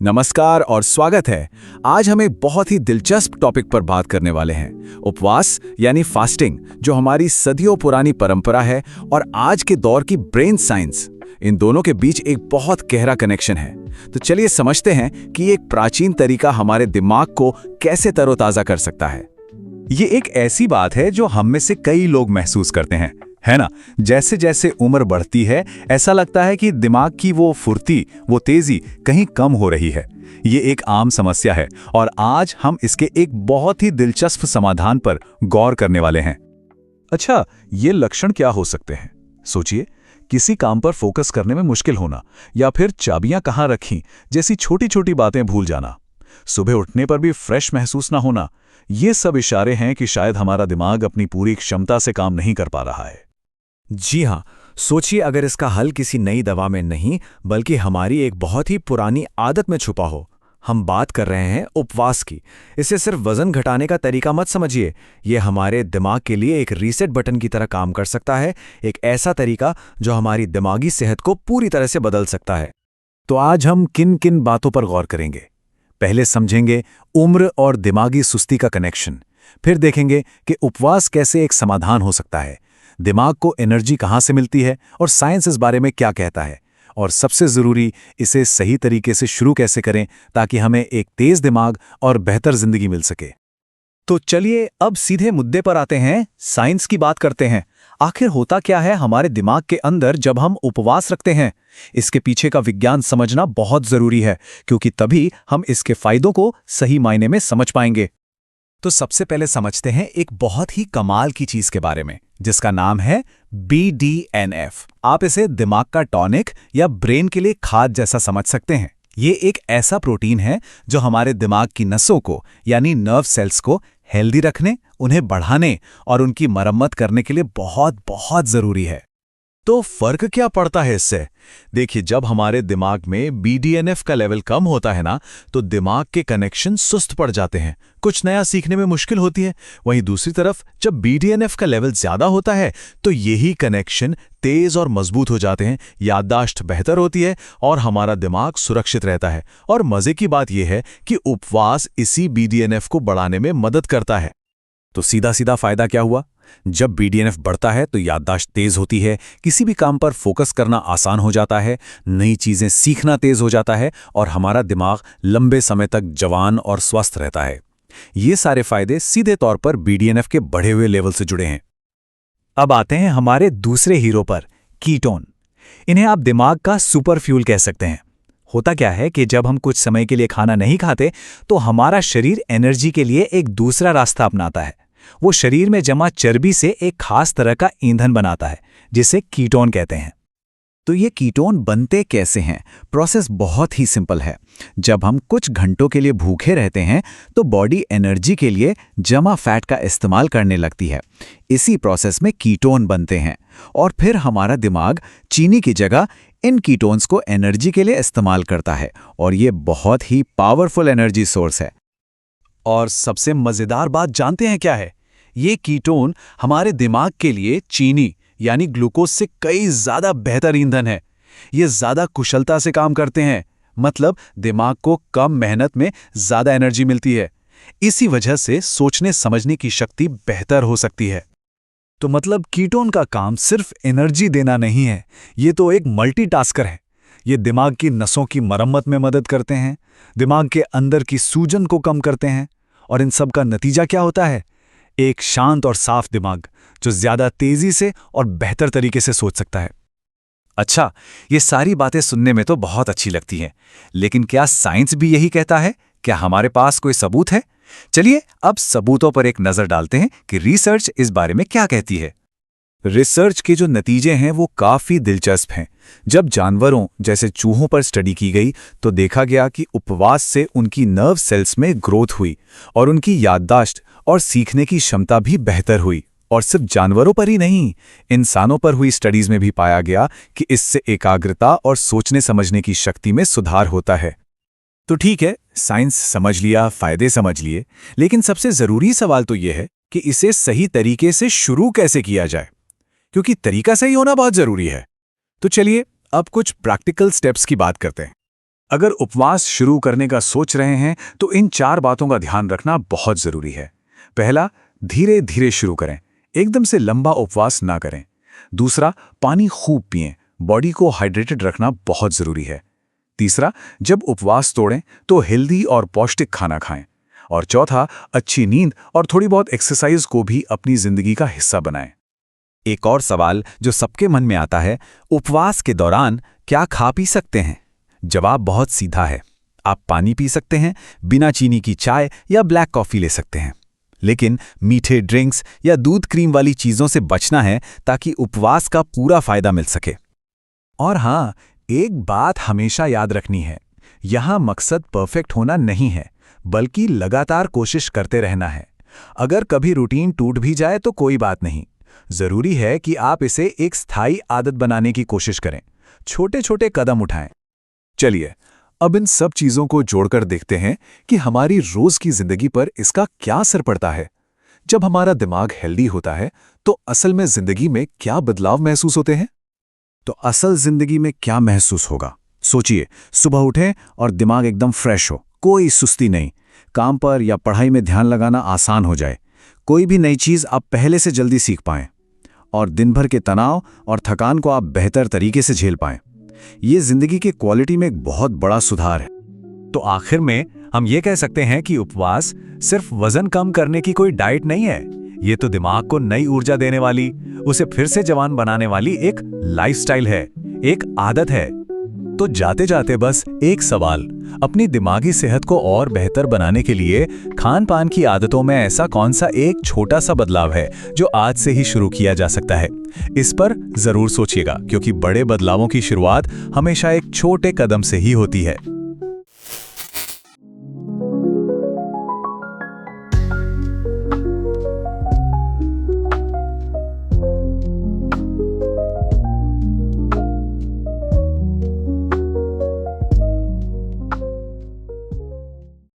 नमस्कार और स्वागत है। आज हम एक बहुत ही दिलचस्प टॉपिक पर बात करने वाले हैं, उपवास यानी फास्टिंग, जो हमारी सदियों पुरानी परंपरा है और आज के दौर की ब्रेन साइंस। इन दोनों के बीच एक बहुत गहरा कनेक्शन है। तो चलिए समझते हैं कि एक प्राचीन तरीका हमारे दिमाग को कैसे तरोताजा कर सकता है। ये एक ऐसी बात है जो हम में से कई लोग महसूस करते हैं, है ना? जैसे जैसे उम्र बढ़ती है, ऐसा लगता है कि दिमाग की वो फुर्ती, वो तेजी कहीं कम हो रही है। ये एक आम समस्या है और आज हम इसके एक बहुत ही दिलचस्प समाधान पर गौर करने वाले हैं। अच्छा, ये लक्षण क्या हो सकते हैं? सोचिए, किसी काम पर फोकस करने में मुश्किल होना, या फिर चाबियां कहाँ रखीं जैसी छोटी छोटी बातें भूल जाना, सुबह उठने पर भी फ्रेश महसूस ना होना। ये सब इशारे हैं कि शायद हमारा दिमाग अपनी पूरी क्षमता से काम नहीं कर पा रहा है। जी हाँ, सोचिए अगर इसका हल किसी नई दवा में नहीं बल्कि हमारी एक बहुत ही पुरानी आदत में छुपा हो। हम बात कर रहे हैं उपवास की। इसे सिर्फ वजन घटाने का तरीका मत समझिए, ये हमारे दिमाग के लिए एक रीसेट बटन की तरह काम कर सकता है। एक ऐसा तरीका जो हमारी दिमागी सेहत को पूरी तरह से बदल सकता है। तो आज हम किन किन बातों पर गौर करेंगे? पहले समझेंगे उम्र और दिमागी सुस्ती का कनेक्शन। फिर देखेंगे कि उपवास कैसे एक समाधान हो सकता है, दिमाग को एनर्जी कहाँ से मिलती है और साइंस इस बारे में क्या कहता है, और सबसे ज़रूरी, इसे सही तरीके से शुरू कैसे करें ताकि हमें एक तेज दिमाग और बेहतर जिंदगी मिल सके। तो चलिए अब सीधे मुद्दे पर आते हैं, साइंस की बात करते हैं। आखिर होता क्या है हमारे दिमाग के अंदर जब हम उपवास रखते हैं? इसके पीछे का विज्ञान समझना बहुत जरूरी है, क्योंकि तभी हम इसके फायदों को सही मायने में समझ पाएंगे। तो सबसे पहले समझते हैं एक बहुत ही कमाल की चीज के बारे में, जिसका नाम है BDNF। आप इसे दिमाग का टॉनिक या ब्रेन के लिए खाद जैसा समझ सकते हैं। ये एक ऐसा प्रोटीन है जो हमारे दिमाग की नसों को यानी नर्व सेल्स को हेल्दी रखने, उन्हें बढ़ाने और उनकी मरम्मत करने के लिए बहुत बहुत जरूरी है। तो फर्क क्या पड़ता है इससे? देखिए, जब हमारे दिमाग में BDNF का लेवल कम होता है ना, तो दिमाग के कनेक्शन सुस्त पड़ जाते हैं, कुछ नया सीखने में मुश्किल होती है। वहीं दूसरी तरफ जब BDNF का लेवल ज्यादा होता है तो यही कनेक्शन तेज और मजबूत हो जाते हैं, याददाश्त बेहतर होती है और हमारा दिमाग सुरक्षित रहता है। और मजे की बात यह है कि उपवास इसी BDNF को बढ़ाने में मदद करता है। तो सीधा सीधा फायदा क्या हुआ? जब BDNF बढ़ता है तो याददाश्त तेज होती है, किसी भी काम पर फोकस करना आसान हो जाता है, नई चीजें सीखना तेज हो जाता है और हमारा दिमाग लंबे समय तक जवान और स्वस्थ रहता है। ये सारे फायदे सीधे तौर पर BDNF के बढ़े हुए लेवल से जुड़े हैं। अब आते हैं हमारे दूसरे हीरो पर, कीटोन। इन्हें आप दिमाग का सुपर फ्यूल कह सकते हैं। होता क्या है कि जब हम कुछ समय के लिए खाना नहीं खाते तो हमारा शरीर एनर्जी के लिए एक दूसरा रास्ता अपनाता है। वो शरीर में जमा चर्बी से एक खास तरह का ईंधन बनाता है, जिसे कीटोन कहते हैं। तो ये कीटोन बनते कैसे हैं? प्रोसेस बहुत ही सिंपल है। जब हम कुछ घंटों के लिए भूखे रहते हैं तो बॉडी एनर्जी के लिए जमा फैट का इस्तेमाल करने लगती है। इसी प्रोसेस में कीटोन बनते हैं और फिर हमारा दिमाग चीनी की जगह इन कीटोन्स को एनर्जी के लिए इस्तेमाल करता है और ये बहुत ही पावरफुल एनर्जी सोर्स है। और सबसे मजेदार बात जानते हैं क्या है? ये कीटोन हमारे दिमाग के लिए चीनी यानी ग्लूकोज से कई ज्यादा बेहतर ईंधन है। ये ज्यादा कुशलता से काम करते हैं, मतलब दिमाग को कम मेहनत में ज्यादा एनर्जी मिलती है। इसी वजह से सोचने समझने की शक्ति बेहतर हो सकती है। तो मतलब कीटोन का काम सिर्फ एनर्जी देना नहीं है, ये तो एक मल्टीटास्कर है। ये दिमाग की नसों की मरम्मत में मदद करते हैं, दिमाग के अंदर की सूजन को कम करते हैं, और इन सब का नतीजा क्या होता है? एक शांत और साफ दिमाग जो ज्यादा तेजी से और बेहतर तरीके से सोच सकता है। अच्छा, ये सारी बातें सुनने में तो बहुत अच्छी लगती हैं, लेकिन क्या साइंस भी यही कहता है? क्या हमारे पास कोई सबूत है? चलिए अब सबूतों पर एक नजर डालते हैं कि रिसर्च इस बारे में क्या कहती है। रिसर्च के जो नतीजे हैं वो काफी दिलचस्प हैं। जब जानवरों जैसे चूहों पर स्टडी की गई तो देखा गया कि उपवास से उनकी नर्व सेल्स में ग्रोथ हुई और उनकी याददाश्त और सीखने की क्षमता भी बेहतर हुई। और सिर्फ जानवरों पर ही नहीं, इंसानों पर हुई स्टडीज में भी पाया गया कि इससे एकाग्रता और सोचने समझने की शक्ति में सुधार होता है। तो ठीक है, साइंस समझ लिया, फायदे समझ लिए, लेकिन सबसे जरूरी सवाल तो यह है कि इसे सही तरीके से शुरू कैसे किया जाए, क्योंकि तरीका सही होना बहुत जरूरी है। तो चलिए अब कुछ प्रैक्टिकल स्टेप्स की बात करते हैं। अगर उपवास शुरू करने का सोच रहे हैं तो इन 4 बातों का ध्यान रखना बहुत जरूरी है। पहला, धीरे धीरे शुरू करें, एकदम से लंबा उपवास ना करें। दूसरा, पानी खूब पिएं, बॉडी को हाइड्रेटेड रखना बहुत जरूरी है। तीसरा, जब उपवास तोड़ें तो हेल्दी और पौष्टिक खाना खाएं। और चौथा, अच्छी नींद और थोड़ी बहुत एक्सरसाइज को भी अपनी जिंदगी का हिस्सा बनाएं। एक और सवाल जो सबके मन में आता है, उपवास के दौरान क्या खा पी सकते हैं? जवाब बहुत सीधा है। आप पानी पी सकते हैं, बिना चीनी की चाय या ब्लैक कॉफी ले सकते हैं। लेकिन मीठे ड्रिंक्स या दूध क्रीम वाली चीजों से बचना है ताकि उपवास का पूरा फायदा मिल सके। और हाँ, एक बात हमेशा याद रखनी है, यहाँ मकसद परफेक्ट होना नहीं है, बल्कि लगातार कोशिश करते रहना है। अगर कभी रूटीन टूट भी जाए तो कोई बात नहीं, जरूरी है कि आप इसे एक स्थायी आदत बनाने की कोशिश करें, छोटे छोटे कदम उठाएं। चलिए, अब इन सब चीजों को जोड़कर देखते हैं कि हमारी रोज की जिंदगी पर इसका क्या असर पड़ता है। जब हमारा दिमाग हेल्दी होता है तो असल में जिंदगी में क्या बदलाव महसूस होते हैं? तो असल जिंदगी में क्या महसूस होगा? सोचिए, सुबह उठें और दिमाग एकदम फ्रेश हो, कोई सुस्ती नहीं, काम पर या पढ़ाई में ध्यान लगाना आसान हो जाए, कोई भी नई चीज आप पहले से जल्दी सीख पाएं और दिन भर के तनाव और थकान को आप बेहतर तरीके से झेल पाएं। ये जिंदगी की क्वालिटी में एक बहुत बड़ा सुधार है। तो आखिर में हम ये कह सकते हैं कि उपवास सिर्फ वजन कम करने की कोई डाइट नहीं है, ये तो दिमाग को नई ऊर्जा देने वाली, उसे फिर से जवान बनाने वाली एक लाइफस्टाइल है, एक आदत है। तो जाते जाते बस एक सवाल, अपनी दिमागी सेहत को और बेहतर बनाने के लिए खान पान की आदतों में ऐसा कौन सा एक छोटा सा बदलाव है जो आज से ही शुरू किया जा सकता है? इस पर जरूर सोचिएगा, क्योंकि बड़े बदलावों की शुरुआत हमेशा एक छोटे कदम से ही होती है।